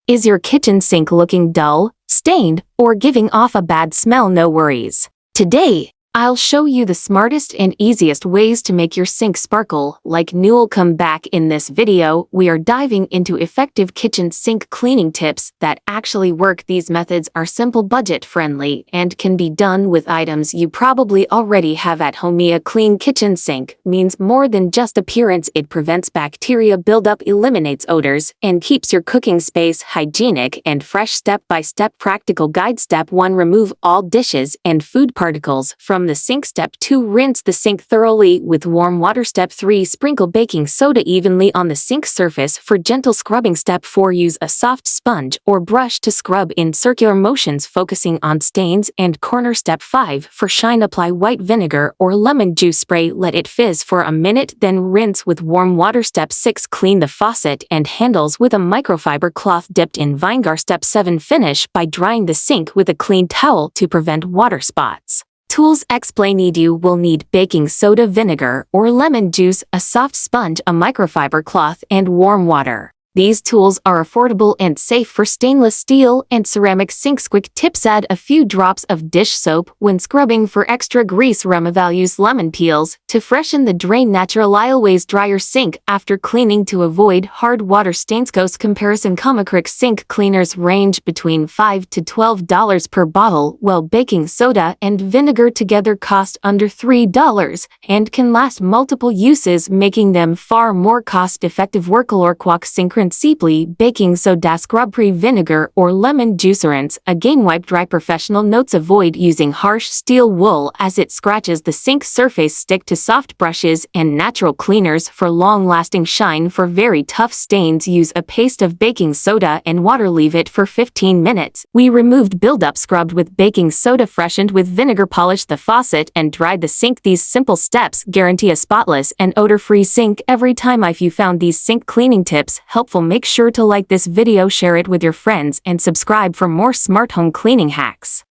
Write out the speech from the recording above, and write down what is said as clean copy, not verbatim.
Is your kitchen sink looking dull, stained, or giving off a bad smell? No worries. Today, I'll show you the smartest and easiest ways to make your sink sparkle like new. Welcome back. In this video, we are diving into effective kitchen sink cleaning tips that actually work. These methods are simple, budget-friendly, and can be done with items you probably already have at home. A clean kitchen sink means more than just appearance. It prevents bacteria buildup, eliminates odors, and keeps your cooking space hygienic and fresh. Step-by-step practical guide. Step 1. Remove all dishes and food particles from the sink. Step 2. Rinse the sink thoroughly with warm water. Step 3. Sprinkle baking soda evenly on the sink surface for gentle scrubbing. Step 4. Use a soft sponge or brush to scrub in circular motions, focusing on stains and corners. Step 5. For shine, apply white vinegar or lemon juice spray. Let it fizz for a minute, then rinse with warm water. Step 6. Clean the faucet and handles with a microfiber cloth dipped in vinegar. Step 7. Finish by drying the sink with a clean towel to prevent water spots. Tools explained. You will need baking soda, vinegar or lemon juice, a soft sponge, a microfiber cloth, and warm water. These tools are affordable and safe for stainless steel and ceramic sinks. Quick tips: add a few drops of dish soap when scrubbing for extra grease. Use lemon peels to freshen the drain. Natural always dry your sink after cleaning to avoid hard water stains. Cost comparison: Acrylic sink cleaners range between $5 to $12 per bottle, while baking soda and vinegar together cost under $3 and can last multiple uses, making them far more cost-effective. Work sink. Rinse deeply, baking soda, scrub-free vinegar or lemon juice. Rinse again, wipe dry. Professional notes: avoid using harsh steel wool as it scratches the sink surface. Stick to soft brushes and natural cleaners for long-lasting shine. For very tough stains, use a paste of baking soda and water. Leave it for 15 minutes. We removed buildup. Scrubbed with baking soda, freshened with vinegar, polished the faucet, and dried the sink. These simple steps guarantee a spotless and odor-free sink every time. If you found these sink cleaning tips helpful, make sure to like this video, share it with your friends, and subscribe for more smart home cleaning hacks.